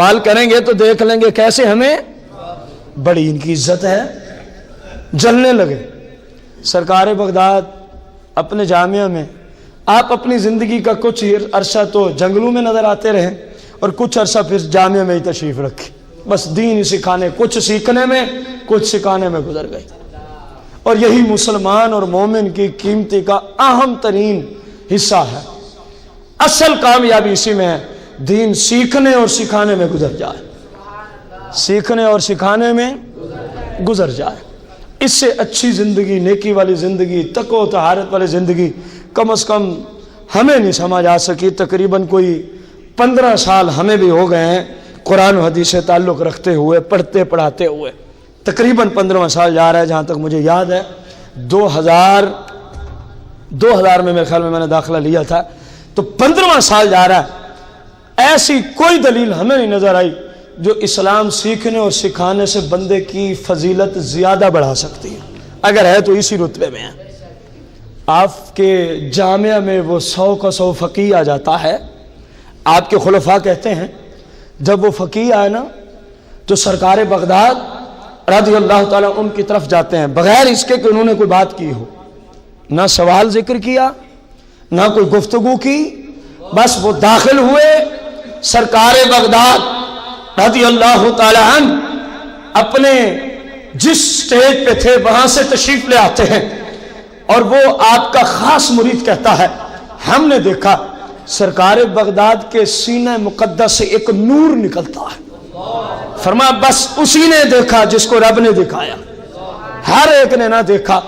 سوال کریں گے تو دیکھ لیں گے کیسے ہمیں بڑی ان کی عزت ہے، جلنے لگے۔ سرکار بغداد اپنے جامعہ میں آپ اپنی زندگی کا کچھ عرصہ تو جنگلوں میں نظر آتے رہے اور کچھ عرصہ پھر جامعہ میں ہی تشریف رکھے، بس دین ہی سکھانے، کچھ سیکھنے میں کچھ سکھانے میں گزر گئے۔ اور یہی مسلمان اور مومن کی قیمتی کا اہم ترین حصہ ہے، اصل کامیابی اسی میں ہے، دین سیکھنے اور سکھانے میں گزر جائے، سیکھنے اور سکھانے میں گزر جائے۔ اس سے اچھی زندگی، نیکی والی زندگی، تقوی و طہارت والی زندگی کم از کم ہمیں نہیں سمجھ آ سکی۔ تقریباً کوئی 15 سال ہمیں بھی ہو گئے ہیں قرآن و حدیث سے تعلق رکھتے ہوئے، پڑھتے پڑھاتے ہوئے، تقریباً 15واں سال جا رہا ہے جہاں تک مجھے یاد ہے۔ 2000 میں میرے خیال میں نے داخلہ لیا تھا، تو 15واں سال جا رہا ہے۔ ایسی کوئی دلیل ہمیں نہیں نظر آئی جو اسلام سیکھنے اور سکھانے سے بندے کی فضیلت زیادہ بڑھا سکتی ہے، اگر ہے تو اسی رتبے میں ہے۔ آپ کے جامعہ میں وہ 100 کا 100 فقیہ آ جاتا ہے۔ آپ کے خلفاء کہتے ہیں جب وہ فقیہ آئے نا تو سرکار بغداد رضی اللہ تعالیٰ ان کی طرف جاتے ہیں بغیر اس کے کہ انہوں نے کوئی بات کی ہو، نہ سوال ذکر کیا نہ کوئی گفتگو کی، بس وہ داخل ہوئے۔ سرکار بغداد رضی اللہ تعالیٰ عنہ اپنے جس سٹیج پہ تھے وہاں سے تشریف لے آتے ہیں، اور وہ آپ کا خاص مرید کہتا ہے ہم نے دیکھا سرکار بغداد کے سینہ مقدس سے ایک نور نکلتا ہے۔ فرمایا بس اسی نے دیکھا جس کو رب نے دکھایا، ہر ایک نے نہ دیکھا،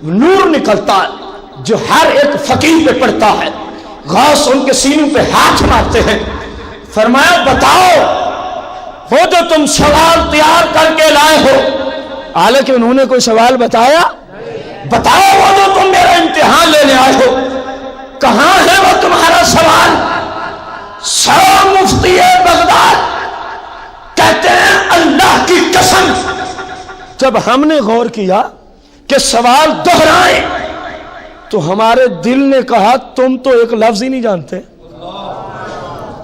نور نکلتا ہے جو ہر ایک فقیر پہ پڑتا ہے۔ غوث ان کے سینوں پہ ہاتھ مارتے ہیں، فرمایا بتاؤ وہ جو تم سوال تیار کر کے لائے ہو، حالانکہ انہوں نے کوئی سوال بتایا، بتاؤ وہ جو تم میرا امتحان لینے آئے ہو کہاں ہے وہ تمہارا سوال؟ 100 مفتی بغداد کہتے ہیں اللہ کی قسم جب ہم نے غور کیا کہ سوال دہرائیں تو ہمارے دل نے کہا تم تو ایک لفظ ہی نہیں جانتے،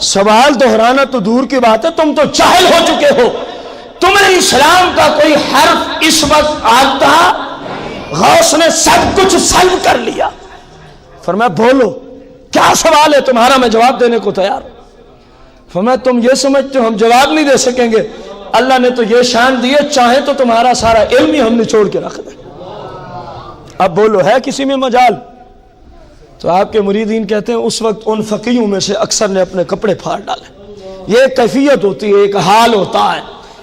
سوال دہرانا تو دور کی بات ہے، تم تو جاہل ہو چکے ہو، تمہیں اسلام کا کوئی حرف اس وقت آتا؟ غوث نے سب کچھ سلب کر لیا۔ فرمایا بولو کیا سوال ہے تمہارا، میں جواب دینے کو تیار۔ فرمایا تم یہ سمجھتے ہو ہم جواب نہیں دے سکیں گے؟ اللہ نے تو یہ شان دی ہے چاہے تو تمہارا سارا علم ہی ہم نے چھوڑ کے رکھ دیں، اب بولو ہے کسی میں مجال؟ تو آپ کے مریدین کہتے ہیں اس وقت ان فقیوں میں سے اکثر نے اپنے کپڑے پھاڑ ڈالے۔ یہ ایک کیفیت ہوتی ہے، ایک حال ہوتا ہے،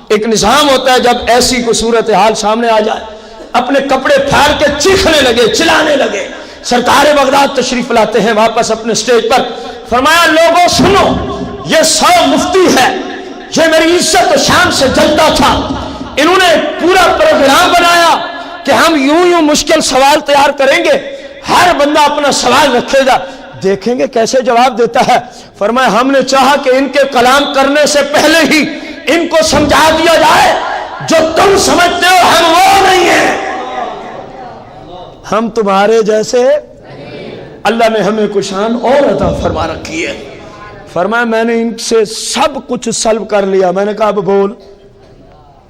ایک نظام ہوتا ہے، جب ایسی کوئی صورتحال سامنے آ جائے اپنے کپڑے پھاڑ کے چیخنے لگے، چلانے لگے۔ سرکار بغداد تشریف لاتے ہیں واپس اپنے سٹیج پر، فرمایا لوگوں سنو، یہ 100 مفتی ہے، یہ میری عزت و شان سے جلتا تھا، انہوں نے پورا پروگرام بنایا کہ ہم یوں مشکل سوال تیار کریں گے، ہر بندہ اپنا سوال رکھے گا، دیکھیں گے کیسے جواب دیتا ہے۔ فرمایا ہم نے چاہا کہ ان کے کلام کرنے سے پہلے ہی ان کو سمجھا دیا جائے جو تم سمجھتے ہو ہم وہ نہیں ہیں، ہم تمہارے جیسے، اللہ نے ہمیں کچھ شان اور عطا فرما رکھی ہے۔ فرمایا میں نے ان سے سب کچھ سلب کر لیا، میں نے کہا اب بول،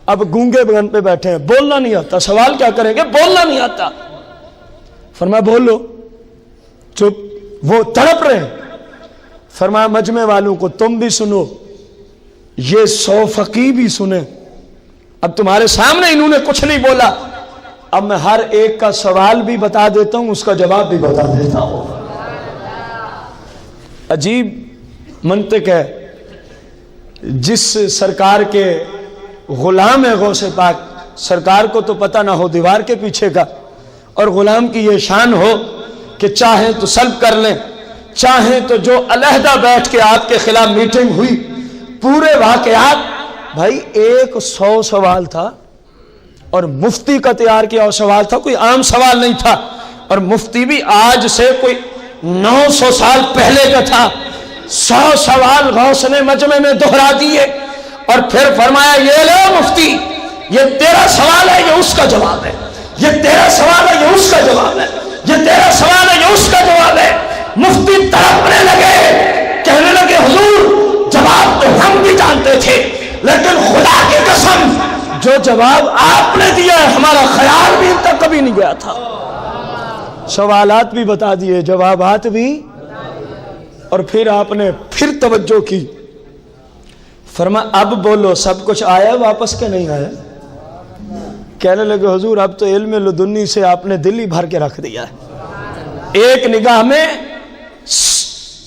اب گونگے بگن پہ بیٹھے ہیں، بولنا نہیں آتا، سوال کیا کریں گے، بولنا نہیں آتا۔ فرمایا بولو، چپ، وہ تڑپ رہے ہیں۔ فرمایا مجمع والوں کو تم بھی سنو، یہ 100 فقی بھی سنیں، اب تمہارے سامنے انہوں نے کچھ نہیں بولا، اب میں ہر ایک کا سوال بھی بتا دیتا ہوں، اس کا جواب بھی بتا دیتا ہوں۔ عجیب منطق ہے، جس سرکار کے غلام ہے غوث پاک، سرکار کو تو پتہ نہ ہو دیوار کے پیچھے کا، اور غلام کی یہ شان ہو کہ چاہیں تو سلب کر لیں، چاہیں تو جو علیحدہ بیٹھ کے آپ کے خلاف میٹنگ ہوئی، پورے واقعات، بھائی 100 سوال تھا اور مفتی کا تیار کیا اور سوال تھا، کوئی عام سوال نہیں تھا، اور مفتی بھی آج سے کوئی 900 سال پہلے کا تھا۔ 100 سوال غوث نے مجمع میں دہرا دیے، اور پھر فرمایا یہ لو مفتی، یہ تیرا سوال ہے، یہ اس کا جواب ہے، یہ تیرا سوال ہے، یہ اس کا جواب ہے، یہ تیرا سوال ہے، یہ اس کا جواب ہے۔ مفتی تڑپنے لگے، کہنے لگے حضور جواب تو ہم بھی جانتے تھے، لیکن خدا کی قسم جو جواب آپ نے دیا ہے ہمارا خیال بھی ان تک کبھی نہیں گیا تھا۔ سوالات بھی بتا دیے، جوابات بھی، اور پھر آپ نے پھر توجہ کی، فرمایا اب بولو سب کچھ آیا واپس کے نہیں آیا؟ کہنے لگے حضور اب تو علم لدنی سے آپ نے دل ہی بھر کے رکھ دیا ہے، ایک نگاہ میں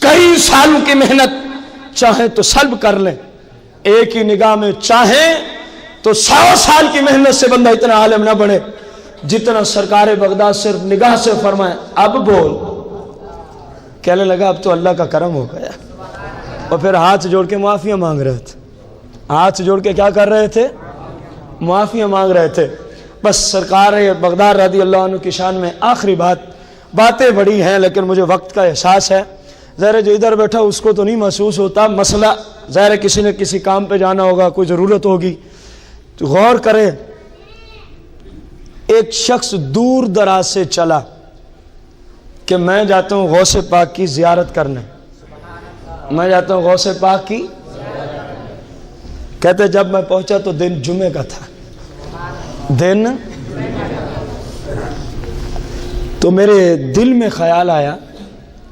کئی سالوں کی محنت چاہیں تو سلب کر لیں، ایک ہی نگاہ میں چاہیں تو 100 سال کی محنت سے بندہ اتنا عالم نہ بنے جتنا سرکار بغداد صرف نگاہ سے فرمائے اب بول۔ کہنے لگا اب تو اللہ کا کرم ہو گیا، اور پھر ہاتھ جوڑ کے معافیاں مانگ رہے تھے، ہاتھ جوڑ کے کیا کر رہے تھے؟ معافیاں مانگ رہے تھے۔ بس سرکار بغداد رضی اللہ عنہ کی شان میں آخری باتیں بڑی ہیں، لیکن مجھے وقت کا احساس ہے، ظاہر جو ادھر بیٹھا اس کو تو نہیں محسوس ہوتا مسئلہ، ظاہر کسی نے کسی کام پہ جانا ہوگا، کوئی ضرورت ہوگی، تو غور کریں۔ ایک شخص دور دراز سے چلا کہ میں جاتا ہوں غوث پاک کی زیارت کرنے، میں جاتا ہوں غوث پاک کی، کہتے جب میں پہنچا تو دن جمعے کا تھا، دن، تو میرے دل میں خیال آیا،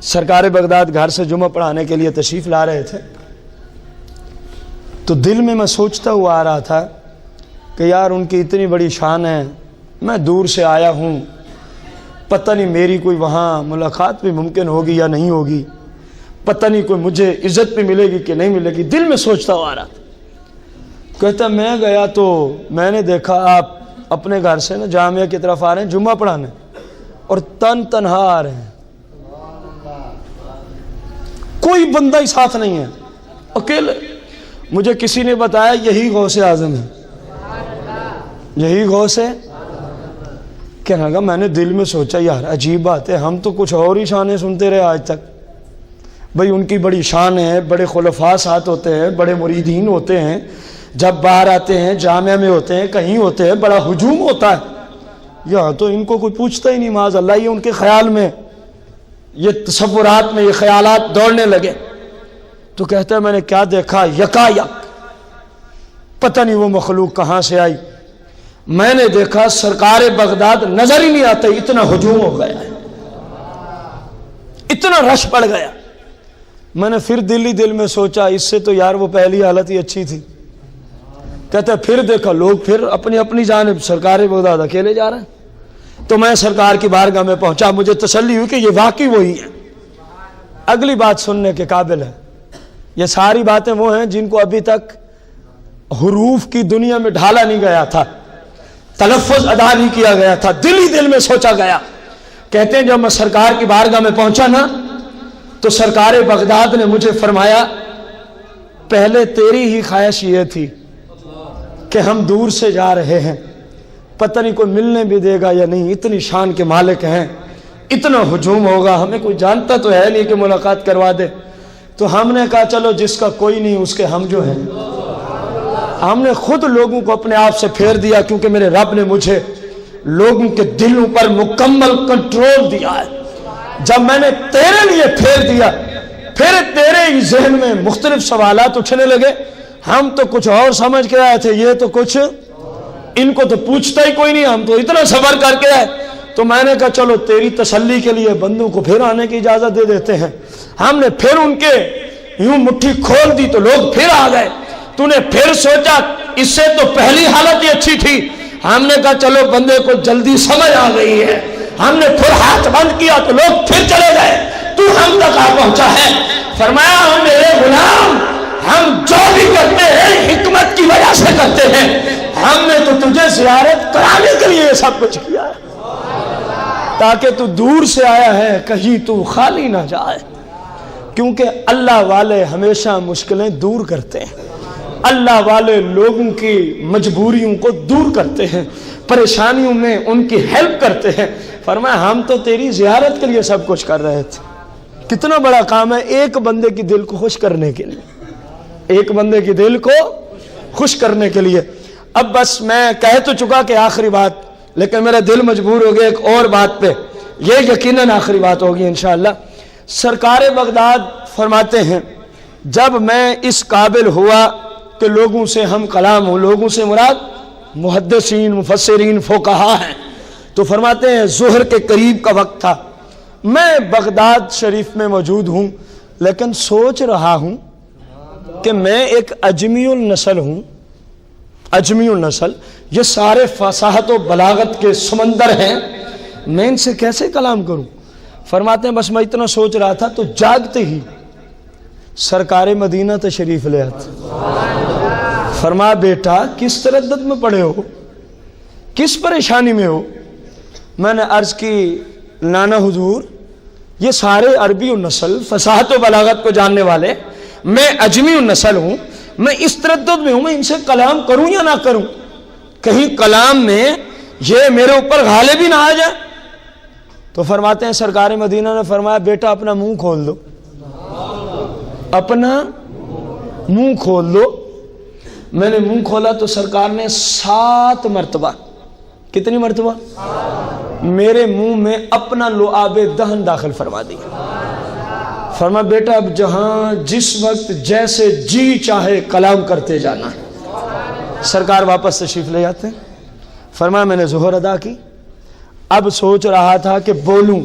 سرکار بغداد گھر سے جمعہ پڑھانے کے لیے تشریف لا رہے تھے، تو دل میں سوچتا ہوا آ رہا تھا کہ یار ان کی اتنی بڑی شان ہے، میں دور سے آیا ہوں، پتہ نہیں میری کوئی وہاں ملاقات بھی ممکن ہوگی یا نہیں ہوگی، پتہ نہیں کوئی مجھے عزت بھی ملے گی کہ نہیں ملے گی، دل میں سوچتا ہوا آ رہا تھا۔ کہتا میں گیا تو میں نے دیکھا آپ اپنے گھر سے نا جامعہ کی طرف آ رہے ہیں جمعہ پڑھانے، اور تنہا آ رہے ہیں، کوئی بندہ ہی ساتھ نہیں ہے، اکیلے۔ مجھے کسی نے بتایا یہی غوث اعظم ہے، یہی غوث ہے۔ کہنے لگا میں نے دل میں سوچا یار عجیب بات ہے، ہم تو کچھ اور ہی شانیں سنتے رہے آج تک، بھئی ان کی بڑی شان ہے، بڑے خلفاء ساتھ ہوتے ہیں، بڑے مریدین ہوتے ہیں، جب باہر آتے ہیں جامعہ میں ہوتے ہیں کہیں ہوتے ہیں بڑا ہجوم ہوتا ہے، یا تو ان کو کوئی پوچھتا ہی نہیں، معاذ اللہ، یہ ان کے خیال میں، یہ تصورات میں یہ خیالات دوڑنے لگے۔ تو کہتا ہے میں نے کیا دیکھا، یکا یک پتہ نہیں وہ مخلوق کہاں سے آئی، میں نے دیکھا سرکار بغداد نظر ہی نہیں آتا، اتنا ہجوم ہو گیا ہے، اتنا رش پڑ گیا۔ میں نے پھر دل ہی دل میں سوچا اس سے تو یار وہ پہلی حالت ہی اچھی تھی۔ کہتا ہے پھر دیکھا لوگ پھر اپنی اپنی جانب، سرکار بغداد اکیلے جا رہے ہیں۔ تو میں سرکار کی بارگاہ میں پہنچا، مجھے تسلی ہوئی کہ یہ واقعی وہی ہے۔ اگلی بات سننے کے قابل ہے، یہ ساری باتیں وہ ہیں جن کو ابھی تک حروف کی دنیا میں ڈھالا نہیں گیا تھا، تلفظ ادا نہیں کیا گیا تھا، دل ہی دل میں سوچا گیا۔ کہتے ہیں جب میں سرکار کی بارگاہ میں پہنچا نا تو سرکار بغداد نے مجھے فرمایا پہلے تیری ہی خواہش یہ تھی کہ ہم دور سے جا رہے ہیں، پتہ نہیں کوئی ملنے بھی دے گا یا نہیں، اتنی شان کے مالک ہیں، اتنا ہجوم ہوگا، ہمیں کوئی جانتا تو ہے نہیں کہ ملاقات کروا دے۔ تو ہم نے کہا چلو جس کا کوئی نہیں اس کے ہم جو ہیں، ہم نے خود لوگوں کو اپنے آپ سے پھیر دیا، کیونکہ میرے رب نے مجھے لوگوں کے دلوں پر مکمل کنٹرول دیا ہے۔ جب میں نے تیرے لیے پھیر دیا، پھر تیرے ہی ذہن میں مختلف سوالات اٹھنے لگے، ہم تو کچھ اور سمجھ کے آئے تھے، یہ تو کچھ، ان کو تو پوچھتا ہی کوئی نہیں، ہم تو اتنا صبر کر کے آئے۔ تو میں نے کہا چلو تیری تسلی کے لیے بندوں کو پھر آنے کی اجازت دے دیتے ہیں۔ ہم نے پھر ان کے یوں مٹھی کھول دی تو لوگ پھر آ گئے۔ تو نے پھر سوچا اس سے تو پہلی حالت ہی اچھی تھی، ہم نے کہا چلو بندے کو جلدی سمجھ آ گئی ہے، ہم نے پھر ہاتھ بند کیا تو لوگ پھر چلے گئے۔ تو ہم تک آ پہنچا ہے، فرمایا میرے غلام ہم جو بھی کرتے ہیں حکمت کی وجہ سے کرتے ہیں، ہم نے تو تجھے زیارت کرانے کے لیے سب کچھ کیا ہے، تاکہ تو دور سے آیا ہے کہیں تو خالی نہ جائے۔ کیونکہ اللہ والے ہمیشہ مشکلیں دور کرتے ہیں، اللہ والے لوگوں کی مجبوریوں کو دور کرتے ہیں، پریشانیوں میں ان کی ہیلپ کرتے ہیں۔ فرمایا ہم تو تیری زیارت کے لیے سب کچھ کر رہے تھے۔ کتنا بڑا کام ہے ایک بندے کی دل کو خوش کرنے کے لیے، ایک بندے کی دل کو خوش کرنے کے لیے۔ اب بس میں کہہ تو چکا کہ آخری بات، لیکن میرا دل مجبور ہو گیا ایک اور بات پہ، یہ یقیناً آخری بات ہوگی انشاءاللہ۔ سرکار بغداد فرماتے ہیں جب میں اس قابل ہوا کہ لوگوں سے ہم کلام ہوں، لوگوں سے مراد محدثین، مفسرین، فقہا ہیں، تو فرماتے ہیں ظہر کے قریب کا وقت تھا، میں بغداد شریف میں موجود ہوں، لیکن سوچ رہا ہوں کہ میں ایک اجمی النسل ہوں، اجمی النسل، یہ سارے فصاحت و بلاغت کے سمندر ہیں، میں ان سے کیسے کلام کروں؟ فرماتے ہیں بس میں اتنا سوچ رہا تھا تو جاگتے ہی سرکار مدینہ تشریف لے آتے۔ فرمایا بیٹا کس تردد میں پڑے ہو، کس پریشانی میں ہو؟ میں نے عرض کی نانا حضور یہ سارے عربی النسل، فصاحت و بلاغت کو جاننے والے، میں اجمی النسل ہوں، میں اس تردد میں ہوں میں ان سے کلام کروں یا نہ کروں، کہیں کلام میں یہ میرے اوپر غالب ہی نہ آ جائے۔ تو فرماتے ہیں سرکار مدینہ نے فرمایا بیٹا اپنا منہ کھول دو، اپنا منہ کھول دو۔ میں نے منہ کھولا تو سرکار نے 7 مرتبہ، کتنی مرتبہ؟ میرے منہ میں اپنا لعاب دہن داخل فرما دیا۔ فرمایا بیٹا اب جہاں جس وقت جیسے جی چاہے کلام کرتے جانا۔ سرکار واپس تشریف لے جاتے ہیں۔ فرمایا میں نے ظہر ادا کی، اب سوچ رہا تھا کہ بولوں،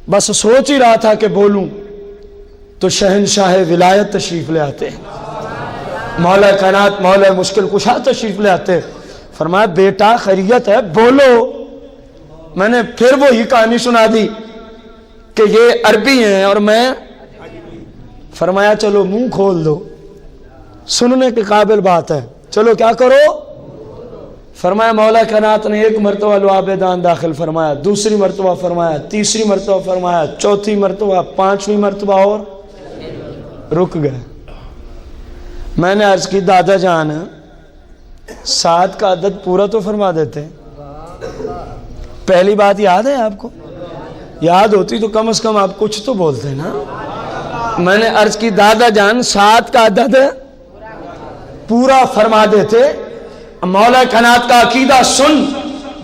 بس سوچ ہی رہا تھا کہ بولوں تو شہنشاہ ولایت تشریف لے آتے ہیں، مولا کائنات مولا مشکل کشا تشریف لے آتے ہیں۔ فرمایا بیٹا خیریت ہے بولو۔ میں نے پھر وہی کہانی سنا دی کہ یہ عربی ہیں اور میں۔ فرمایا چلو منہ کھول دو، سننے کے قابل بات ہے، چلو کیا کرو؟ فرمایا مولا کائنات نے 1 مرتبہ لعاب دہن داخل فرمایا، دوسری مرتبہ فرمایا، تیسری مرتبہ فرمایا، چوتھی مرتبہ، 5ویں مرتبہ اور رک گئے۔ میں نے عرض کی دادا جان 7 کا عدد پورا تو فرما دیتے، پہلی بات یاد ہے آپ کو؟ یاد ہوتی تو کم از کم آپ کچھ تو بولتے نا۔ میں نے عرض کی دادا جان 7 کا عدد پورا فرما دیتے۔ مولا کائنات کا عقیدہ سن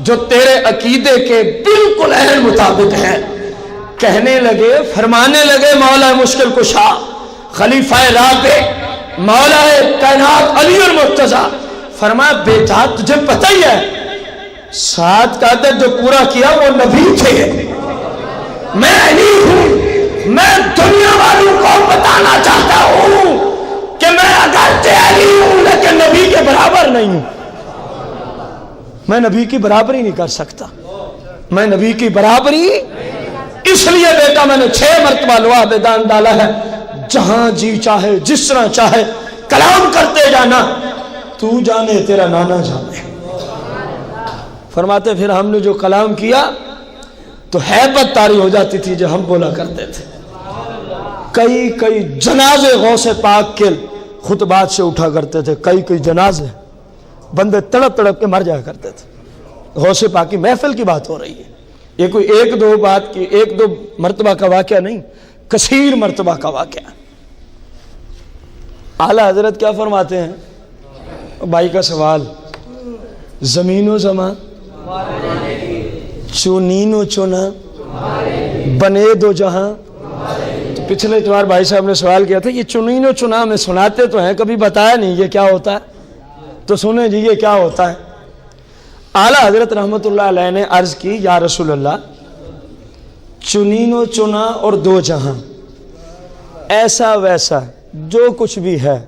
جو تیرے عقیدے کے بالکل عین مطابق ہے۔ کہنے لگے، فرمانے لگے مولا مشکل کشا خلیفہ رابع مولا کائنات علی المرتضیٰ، فرمایا بیٹا تجھے پتہ ہی ہے 7 کا عدد جو پورا کیا وہ نبی تھے، میں علی ہوں۔ میں دنیا والوں کو بتانا چاہتا ہوں کہ میں اگرچہ علی ہوں لیکن نبی کے برابر نہیں ہوں، میں نبی کی برابری نہیں کر سکتا، میں نبی کی برابری اس لیے بیٹا میں نے 6 مرتبہ لعاب دہن ڈالا ہے، جہاں جی چاہے جس طرح چاہے کلام کرتے جانا، تو جانے تیرا نانا جانے۔ فرماتے پھر ہم نے جو کلام کیا تو ہیبت طاری ہو جاتی تھی جو ہم بولا کرتے تھے۔ کئی جنازے غوث پاک کے خطبات سے اٹھا کرتے تھے، کئی جنازے بندے تڑپ تڑپ کے مر جایا کرتے تھے۔ غوث پاک کی محفل کی بات ہو رہی ہے، یہ کوئی 1-2 بات کی 1-2 مرتبہ کا واقعہ نہیں، کثیر مرتبہ کا واقعہ۔ اعلیٰ حضرت کیا فرماتے ہیں؟ بھائی کا سوال، زمین و زمان چنین و چنا بنے دو جہاں۔ تو پچھلے اتوار بھائی صاحب نے سوال کیا تھا یہ چنین و چنا میں سناتے تو ہیں، کبھی بتایا نہیں یہ کیا ہوتا ہے، تو سنیں جی یہ کیا ہوتا ہے۔ اعلیٰ حضرت رحمت اللہ علیہ نے عرض کی یا رسول اللہ چنین و چنا اور 2 جہاں، ایسا ویسا جو کچھ بھی ہے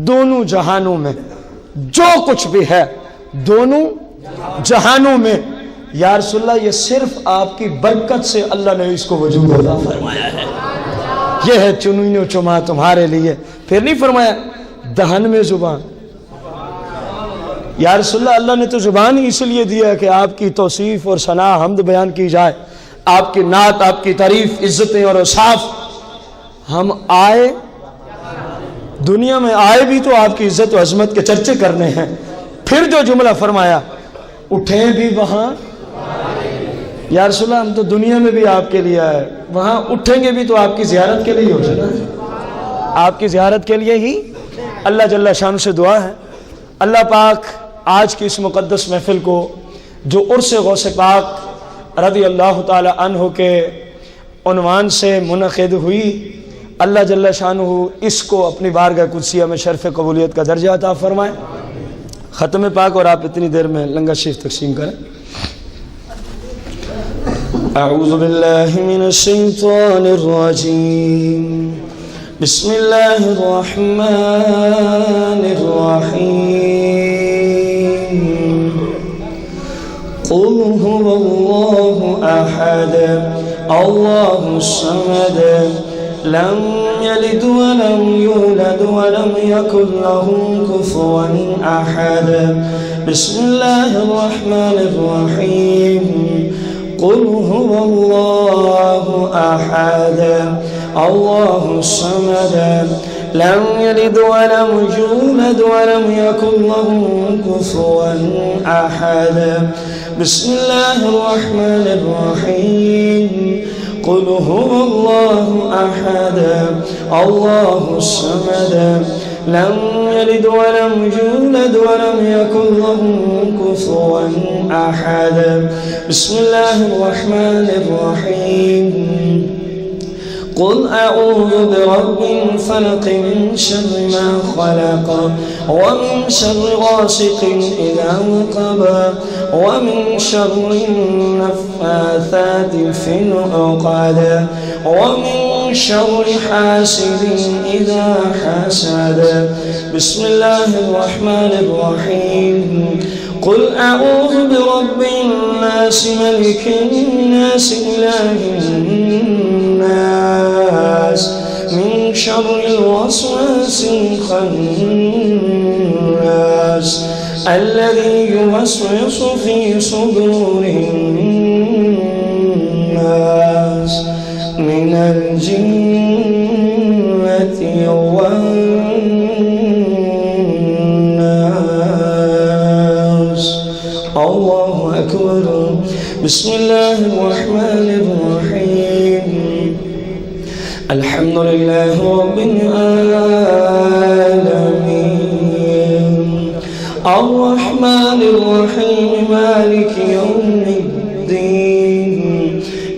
دونوں جہانوں میں، جو کچھ بھی ہے دونوں جہانوں میں، یا رسول اللہ یہ صرف آپ کی برکت سے اللہ نے اس کو وجود عطا فرمایا ہے، یہ ہے چنین و چما تمہارے لیے۔ پھر نہیں فرمایا دہن میں زبان، یا رسول اللہ اللہ نے تو زبان ہی اس لیے دیا ہے کہ آپ کی توصیف اور ثنا حمد بیان کی جائے، آپ کی نعت، آپ کی تعریف، عزتیں اور اوصاف۔ ہم آئے دنیا میں آئے بھی تو آپ کی عزت و عظمت کے چرچے کرنے ہیں، پھر جو جملہ فرمایا اٹھیں بھی وہاں، یا رسول اللہ ہم تو دنیا میں بھی آپ کے لیے آئے، وہاں اٹھیں گے بھی تو آپ کی زیارت کے لیے ہو جانا ہے، آپ کی زیارت کے لیے ہی۔ اللہ جل شان سے دعا ہے اللہ پاک آج کی اس مقدس محفل کو جو عرس غوث پاک رضی اللہ تعالی عنہ کے عنوان سے منعقد ہوئی، اللہ جل شانہ اس کو اپنی بارگاہ قدسیہ میں شرف قبولیت کا درجہ عطا فرمائے۔ ختم پاک اور آپ اتنی دیر میں لنگر شریف تقسیم کریں۔ اعوذ باللہ من الشیطان الرجیم، بسم اللہ الرحمن الرحیم، قل هو اللہ احد اللہ الصمد لم يلد ولم يولد ولم يكن له كفوا احد، بسم اللہ الرحمن الرحیم، قل هو الله أحد الله الصمد لم يلد ولم يولد ولم يكن له كفوا أحد، بسم الله الرحمن الرحيم، قل هو الله أحد الله الصمد لم يلد ولم يولد ولم يكن له كفوا أحد، بسم الله الرحمن الرحيم، قل أعوذ برب الفلق من شر ما خلق ومن شر غاسق إذا وقب ومن شر النفاثات في العقد ومن شر حاسد إذا حسد، بسم الله الرحمن الرحيم، قل أعوذ برب الناس ملك الناس إله الناس من شر الوسواس الخناس الذي يوسوس في صدور الناس من الجنة والناس، الله أكبر، بسم الله الرحمن الرحيم، الحمد لله رب العالمين، الرحمن الرحيم، مالك يوم الدين،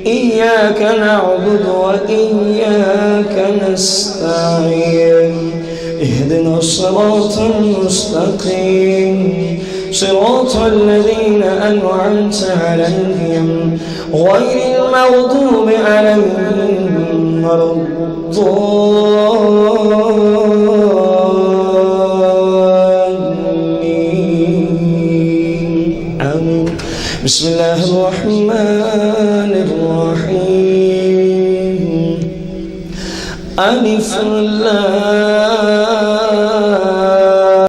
إياك نعبد وإياك نستعين، اهدنا الصراط المستقيم، صراط الذين أنعمت عليهم غير المغضوب عليهم ولا الضالين، آمين، بسم الله الرحمن الرحيم، ألف لام